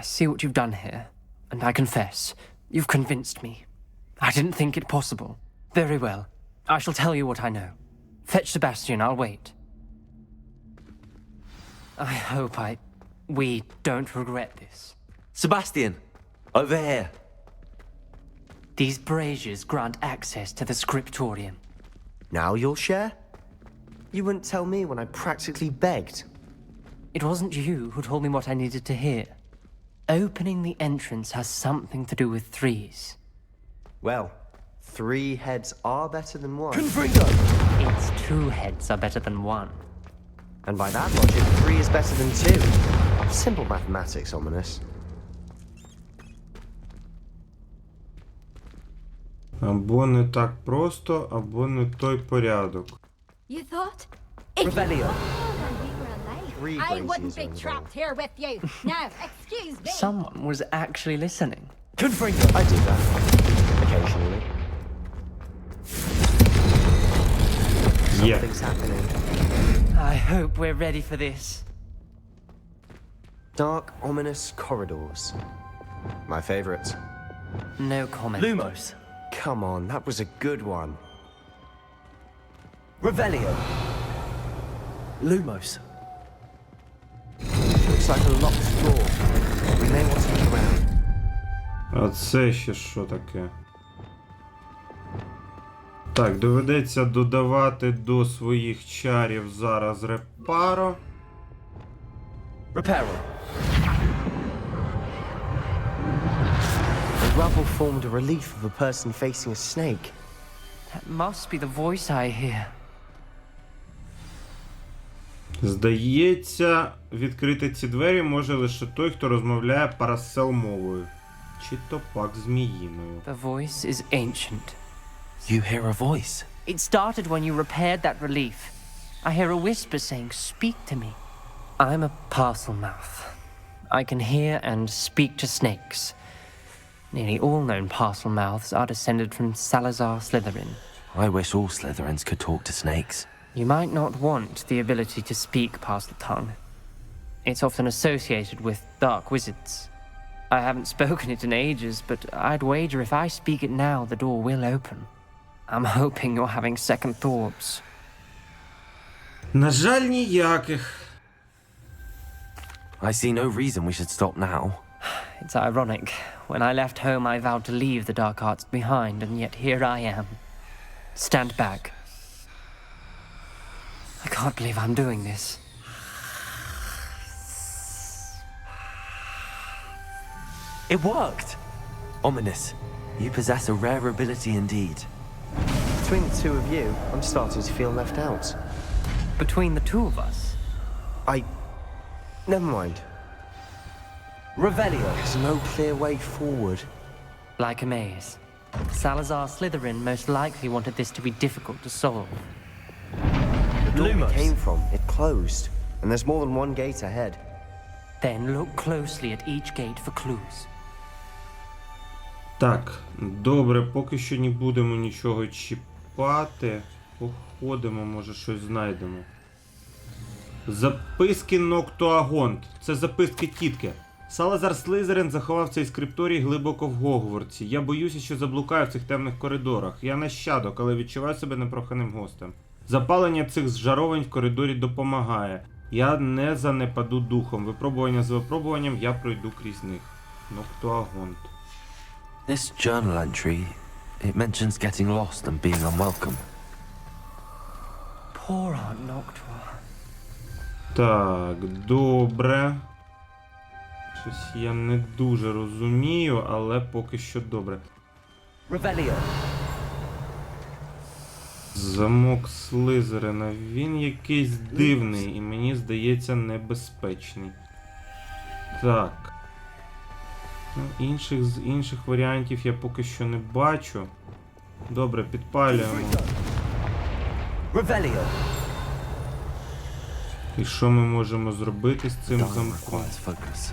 I see what you've done here, and I confess, you've convinced me. I didn't think it possible. Very well. I shall tell you what I know. Fetch Sebastian, I'll wait. I hope we don't regret this. Sebastian, over here. These braziers grant access to the scriptorium. Now you'll share? You wouldn't tell me when I practically begged. It wasn't you who told me what I needed to hear. Opening the entrance has something to do with threes. Well, 3 heads are better than 1. It's 2 heads are better than 1. And by that logic, 3 is better than 2. Simple mathematics, ominous. Або не так просто, або не той порядок. You thought? Rebellion. I wouldn't be trapped here with you. Now, excuse me. Someone was actually listening. I do that. Occasionally. Є. Something's happening. I hope we're ready for this. Dark, ominous corridors. My favorite. No comment. Lumos. Come on, that was a good one. Revelio. Lumos. Looks like a locked door. We may want to look around. А це ще що таке? Так, доведеться додавати до своїх чарів зараз репаро. Reparo. The rubble formed a relief of a person facing a snake. That must be the voice I hear. Здається, відкрити ці двері може лише той, хто розмовляє парасел мовою. Чи то пак зміїною. The voice is ancient. You hear a voice. It started when you repaired that relief. I hear a whisper saying, "Speak to me." I'm a parcel mouth. I can hear and speak to snakes. Nearly all known parcel mouths are descended from Salazar Slytherin. I wish all Slytherins could talk to snakes. You might not want the ability to speak parcel tongue. It's often associated with dark wizards. I haven't spoken it in ages, but I'd wager if I speak it now, the door will open. I'm hoping you're having second thoughts. На жаль, ніяких. I see no reason we should stop now. It's ironic. When I left home, I vowed to leave the dark arts behind, and yet here I am. Stand back. I can't believe I'm doing this. It worked! Ominous. You possess a rare ability indeed. Between the two of you, I'm starting to feel left out. Between the two of us? Never mind. Revelio. There's no clear way forward. Like a maze. Salazar Slytherin most likely wanted this to be difficult to solve. The door we came from, it closed. And there's more than one gate ahead. Then look closely at each gate for clues. Так, добре, поки що не будемо нічого чіпати. Походимо, може щось знайдемо. Записки Ноктуагонт. Це записки тітки. Салазар Слизерин заховав цей скрипторій глибоко в Гогвортсі. Я боюся, що заблукаю в цих темних коридорах. Я нащадок, але відчуваю себе непроханим гостем. Запалення цих зжаровань в коридорі допомагає. Я не занепаду духом. Випробування за випробуванням я пройду крізь них. Ноктуагонт. This journal entry, it mentions getting lost and being unwelcome. Poor Aunt Noctua. Так, добре. Щось я не дуже розумію, але поки що добре. Revelio. Замок Слизерина. Він якийсь дивний і мені здається небезпечний. Так. Ну, з інших варіантів я поки що не бачу. Добре, підпалюємо. Revelio. І що ми можемо зробити з цим Dying замком? requires focus.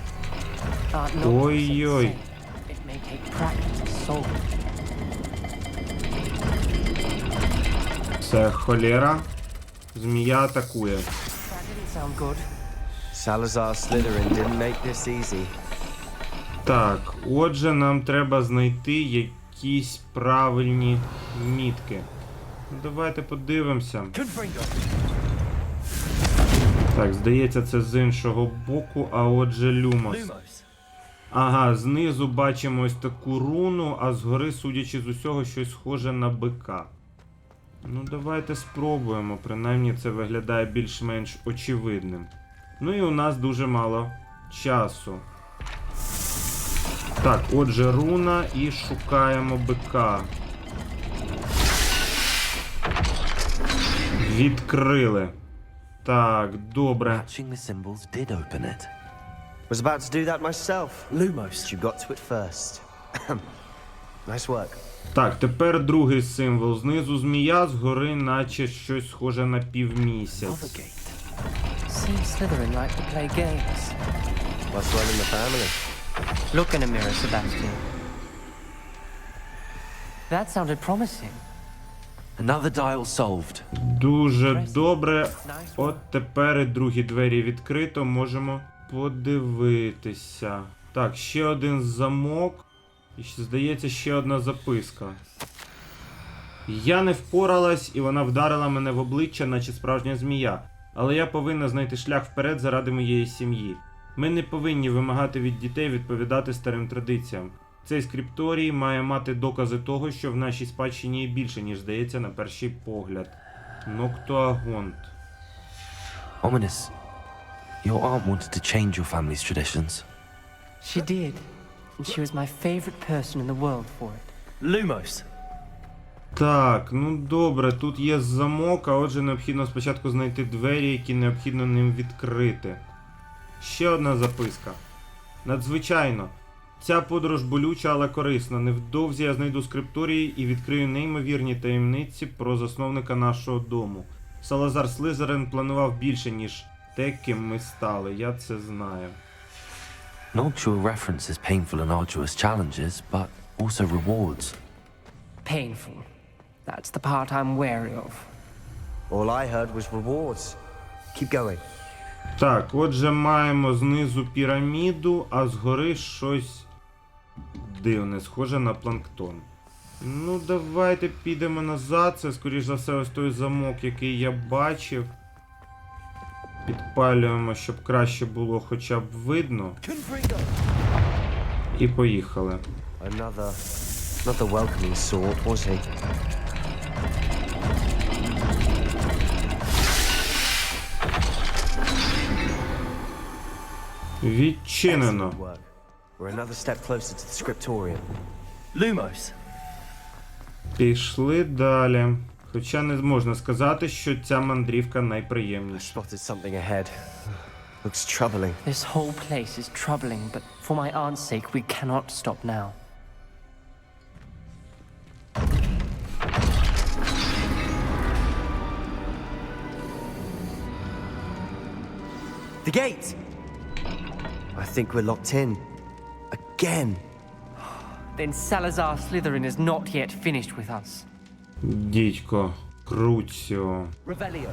Aunt Noctua Ой-ой. said it may take practice to solve it. Це холера. Змія атакує. That didn't sound good. Salazar Slytherin didn't make this easy. Так, отже, нам треба знайти якісь правильні мітки. Ну, давайте подивимося. Так, здається, це з іншого боку, а отже Люмос. Ага, знизу бачимо ось таку руну, а згори, судячи з усього, щось схоже на бика. Ну, давайте спробуємо, принаймні це виглядає більш-менш очевидним. Ну і у нас дуже мало часу. Так, отже, руна і шукаємо бика. Відкрили. Так, добре. Matching the symbols did open it. Was about to do that myself. Lumos. You got to it first. Nice work. Так, тепер другий символ. Знизу змія, згори наче щось схоже на півмісяць. Seems Slytherin like to play games. What's running the family? Look in a mirror, Sebastian. That sounded promising. Another dial solved. Дуже добре. От тепер і другі двері відкрито, можемо подивитися. Так, ще один замок. І здається, ще одна записка. Я не впоралась, і вона вдарила мене в обличчя, наче справжня змія. Але я повинна знайти шлях вперед заради моєї сім'ї. Ми не повинні вимагати від дітей відповідати старим традиціям. Цей скрипторій має мати докази того, що в нашій спадщині є більше, ніж здається на перший погляд. Ноктуагонт. Ominous. Your aunt wanted to change your family's traditions. She did. And she was my favorite person in the world for it. Lumos. Так, ну добре, тут є замок, а отже необхідно спочатку знайти двері, які необхідно ним відкрити. Ще одна записка. Надзвичайно. Ця подорож болюча, але корисна. Невдовзі я знайду скрипторії і відкрию неймовірні таємниці про засновника нашого дому. Салазар Слизерин планував більше, ніж те, ким ми стали. Я це знаю. Noctua references painful and arduous challenges, but also rewards. Painful. That's the part I'm wary of. All I heard was rewards. Keep going. Так, отже маємо знизу піраміду, а згори щось дивне, схоже на планктон. Ну, давайте підемо назад. Це, скоріш за все, ось той замок, який я бачив. Підпалюємо, щоб краще було хоча б видно. І поїхали. Not the welcoming sort, was he? Відчинено. Excellent work. We're another step closer to the scriptorium. Lumos. Пішли далі. Хоча не можна сказати, що ця мандрівка I найприємніша. spotted something ahead. Looks troubling. This whole place is troubling, but for my aunt's sake, we cannot stop now. The gate! I think we're locked in. Again. Then Salazar Slytherin is not yet finished with us. Дідько, Круціо. Revelio.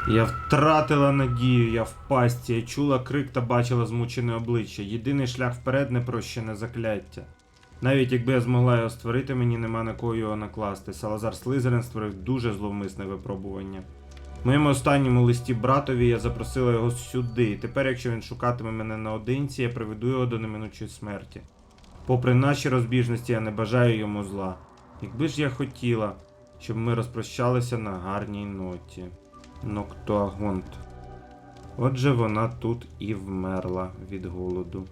Я втратила надію, я в пастці. Я чула крик та бачила змучене обличчя. Єдиний шлях вперед — непрощене закляття. Навіть якби я змогла його створити, мені нема на кого його накласти. Салазар Слизерин створив дуже зловмисне випробування. В моєму останньому листі братові я запросила його сюди. І тепер, якщо він шукатиме мене наодинці, я приведу його до неминучої смерті. Попри наші розбіжності, я не бажаю йому зла. Якби ж я хотіла, щоб ми розпрощалися на гарній ноті. Ноктуагонт. Отже, вона тут і вмерла від голоду.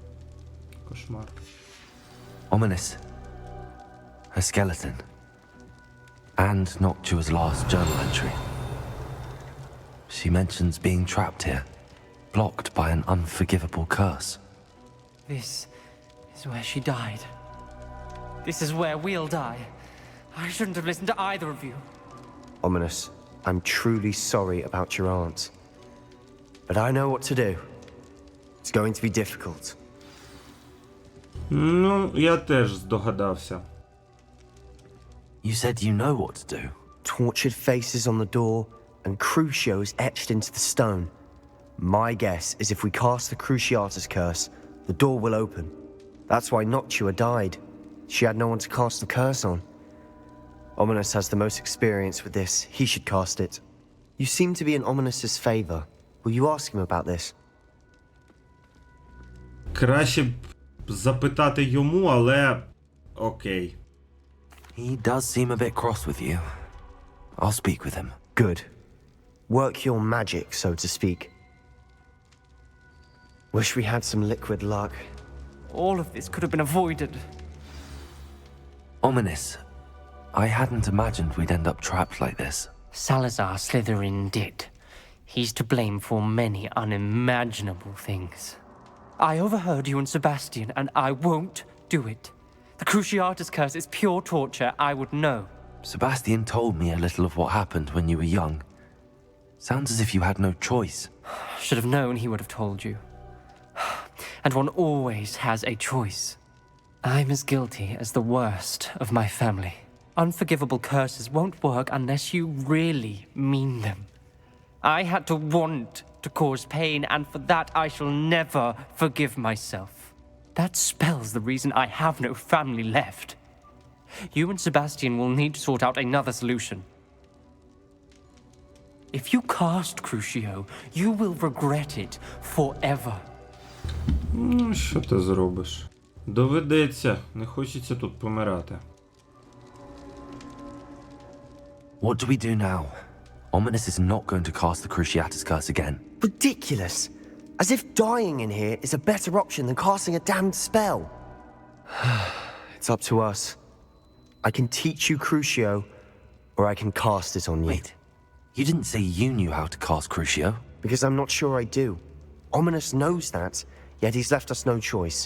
Кошмар. Ominous. A skeleton. And Noctua's last journal entry. She mentions being trapped here, blocked by an unforgivable curse. This is where she died. This is where we'll die. I shouldn't have listened to either of you. Ominous, I'm truly sorry about your aunt. But I know what to do. It's going to be difficult. Ну, я теж здогадався. You said you know what to do. Tortured faces on the door and crucios etched into the stone. My guess is if we cast the Cruciatus curse, the door will open. That's why Noctua died. She had no one to cast the curse on. Ominous has the most experience with this. He should cast it. You seem to be in Ominous's favor. Will you ask him about this? Краще б запитати йому, але... Окей. He does seem a bit cross with you. I'll speak with him. Good. Work your magic, so to speak. Wish we had some liquid luck. All of this could have been avoided. Ominous. I hadn't imagined we'd end up trapped like this. Salazar Slytherin did. He's to blame for many unimaginable things. I overheard you and Sebastian, and I won't do it. The Cruciatus curse is pure torture, I would know. Sebastian told me a little of what happened when you were young. Sounds as if you had no choice. Should have known he would have told you. And one always has a choice. I'm as guilty as the worst of my family. Unforgivable curses won't work unless you really mean them. I had to want to cause pain, and for that I shall never forgive myself. That spell's the reason I have no family left. You and Sebastian will need to sort out another solution. If you cast Crucio, you will regret it forever. Ну, що ти зробиш? Доведеться. Не хочеться тут помирати. What do we do now? Ominous is not going to cast the Cruciatus curse again. Ridiculous! As if dying in here is a better option than casting a damned spell. It's up to us. I can teach you Crucio, or I can cast it on you. Wait, you didn't say you knew how to cast Crucio? Because I'm not sure I do. Ominous knows that, yet he's left us no choice.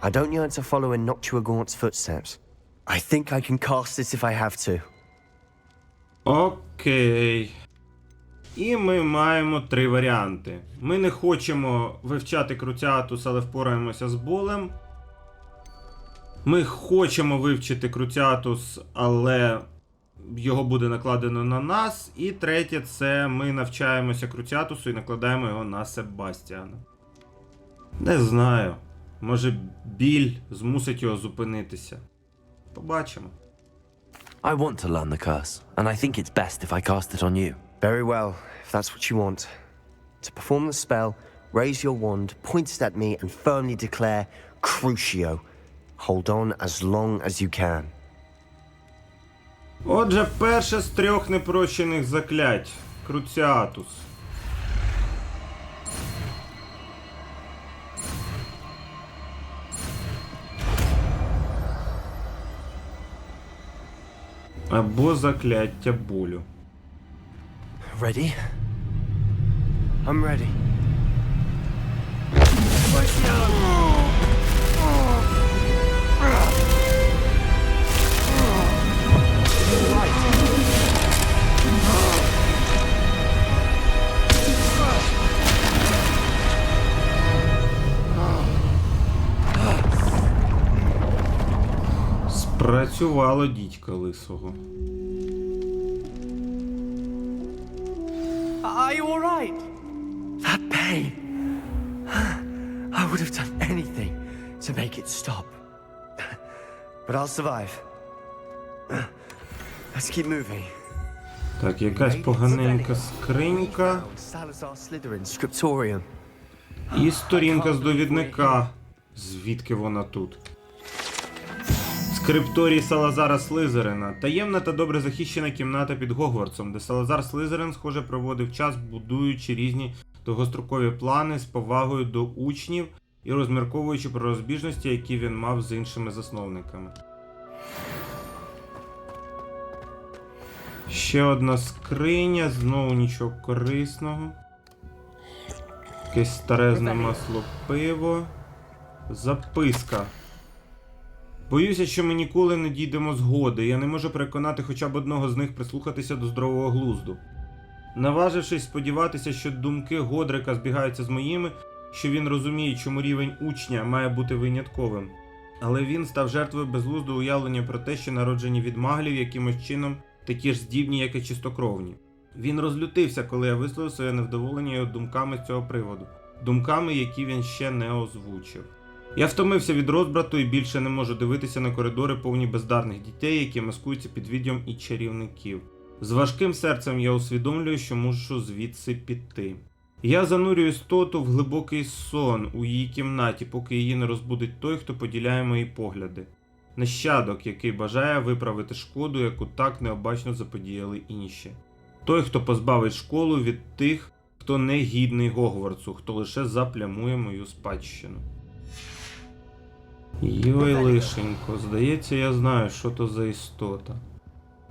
I don't yearn to follow in Noctua Gaunt's footsteps. I think I can cast it if I have to. Окей. І ми маємо три варіанти. Ми не хочемо вивчати Круціатус, але впораємося з болем. Ми хочемо вивчити Круціатус, але його буде накладено на нас. І третє, це ми навчаємося Круціатусу і накладаємо його на Себастіана. Не знаю. Може, біль змусить його зупинитися. Побачимо. I want to learn the curse, and I think it's best if I cast it on you. Very well, if that's what you want. To perform the spell, raise your wand, point it at me, and firmly declare Crucio. Hold on as long as you can. Отже, перше з трьох непрощених заклять. Круціатус. Або закляття болю. Ready? I'm ready. Спрацювало дідька лисого. Are you all right? That pain. I would have done anything to make it stop. But I'll survive. Let's keep moving. Так, якась поганенька скринька. Salazara Slizerin's scriptorium. І сторінка з довідника. Звідки вона тут? Скрипторій Салазара Слизерина. Таємна та добре захищена кімната під Гогвартсом, де Салазар Слизерин, схоже, проводив час, будуючи різні довгострокові плани з повагою до учнів і розмірковуючи про розбіжності, які він мав з іншими засновниками. Ще одна скриня, знову нічого корисного. Якесь старезне масло пиво. Записка. Боюся, що ми ніколи не дійдемо згоди. Я не можу переконати хоча б одного з них прислухатися до здорового глузду. Наважившись сподіватися, що думки Годрика збігаються з моїми, що він розуміє, чому рівень учня має бути винятковим. Але він став жертвою безглуздого уявлення про те, що народжені від маглів якимось чином такі ж здібні, як і чистокровні. Він розлютився, коли я висловив своє невдоволення його думками з цього приводу. Думками, які він ще не озвучив. Я втомився від розбрату і більше не можу дивитися на коридори, повні бездарних дітей, які маскуються під відьом і чарівників. З важким серцем я усвідомлюю, що мушу звідси піти. Я занурюю істоту в глибокий сон у її кімнаті, поки її не розбудить той, хто поділяє мої погляди. Нащадок, який бажає виправити шкоду, яку так необачно заподіяли інші. Той, хто позбавить школу від тих, хто не гідний Гогвартсу, хто лише заплямує мою спадщину. Йой, лишенько, здається, я знаю, що то за істота.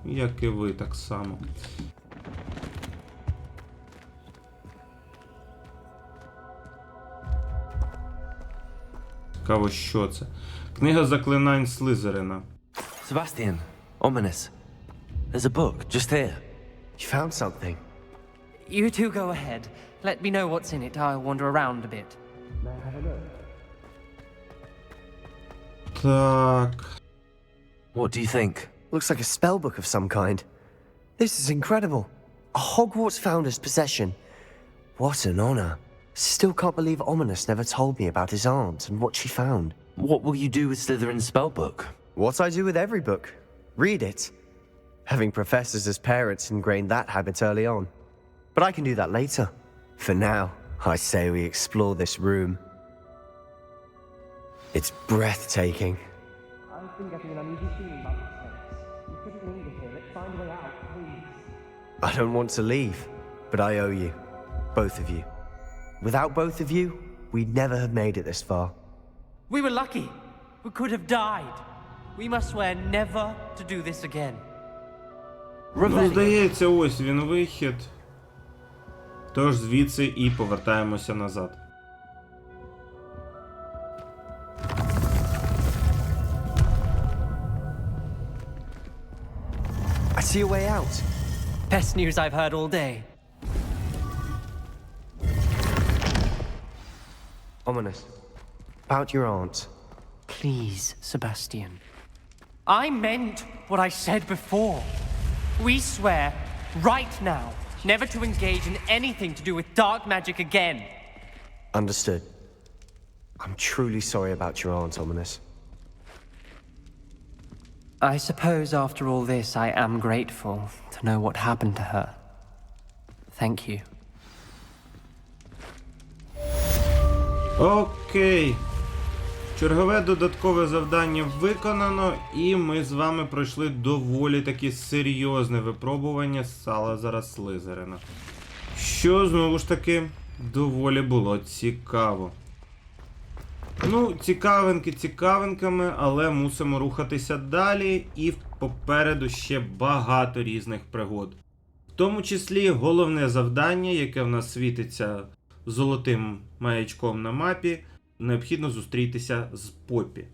Як і ви так само. Цікаво, що це? Книга заклинань Слизерина. Sebastian, ominous. There's a book just here. You found something. You two go ahead. Let me know what's in it. I'll wander around a bit. Так. What do you think? Looks like a spell book of some kind. This is incredible. A Hogwarts founder's possession. What an honor. Still can't believe Ominous never told me about his aunt and what she found. What will you do with Slytherin's spellbook? What I do with every book. Read it. Having professors as parents ingrained that habit early on. But I can do that later. For now, I say we explore this room. It's breathtaking. I've been getting an uneasy feeling about this place. You couldn't linger here. Let's find a way out, please. I don't want to leave, but I owe you. Both of you. Without both of you, we'd never have made it this far. We were lucky. We could have died. We must swear never to do this again. Ну, здається, ось він вихід. Тож звідси і повертаємося назад. I see a way out. Best news I've heard all day. Ominous. About your aunt. Please, Sebastian. I meant what I said before. We swear, right now, never to engage in anything to do with dark magic again. Understood. I'm truly sorry about your aunt, Ominous. I suppose after all this I am grateful to know what happened to her. Thank you. Окей. Чергове додаткове завдання виконано, і ми з вами пройшли доволі таки серйозне випробування Салазара Слизерина. Що, знову ж таки, доволі було цікаво. Ну, цікавинки цікавинками, але мусимо рухатися далі, і попереду ще багато різних пригод. В тому числі головне завдання, яке в нас світиться золотим маячком на мапі, необхідно зустрітися з Поппі.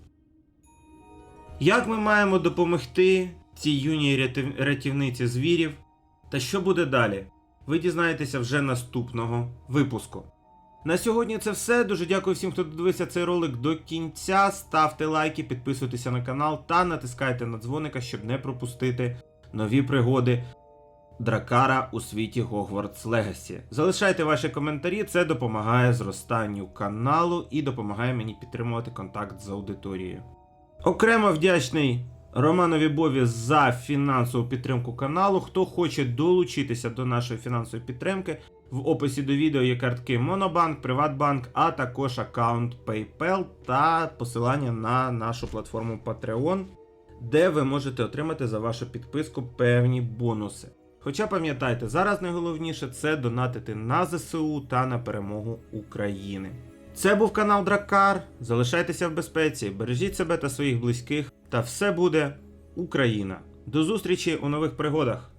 Як ми маємо допомогти цій юній рятівниці звірів? Та що буде далі? Ви дізнаєтеся вже наступного випуску. На сьогодні це все. Дуже дякую всім, хто додивився цей ролик до кінця. Ставте лайки, підписуйтеся на канал та натискайте на дзвоника, щоб не пропустити нові пригоди Драккара у світі Hogwarts Legacy. Залишайте ваші коментарі, це допомагає зростанню каналу і допомагає мені підтримувати контакт з аудиторією. Окремо вдячний Романові Бові за фінансову підтримку каналу. Хто хоче долучитися до нашої фінансової підтримки, в описі до відео є картки Monobank, Приватбанк, а також аккаунт PayPal та посилання на нашу платформу Patreon, де ви можете отримати за вашу підписку певні бонуси. Хоча пам'ятайте, зараз найголовніше це донатити на ЗСУ та на перемогу України. Це був канал Драккар. Залишайтеся в безпеці, бережіть себе та своїх близьких, та все буде Україна. До зустрічі у нових пригодах!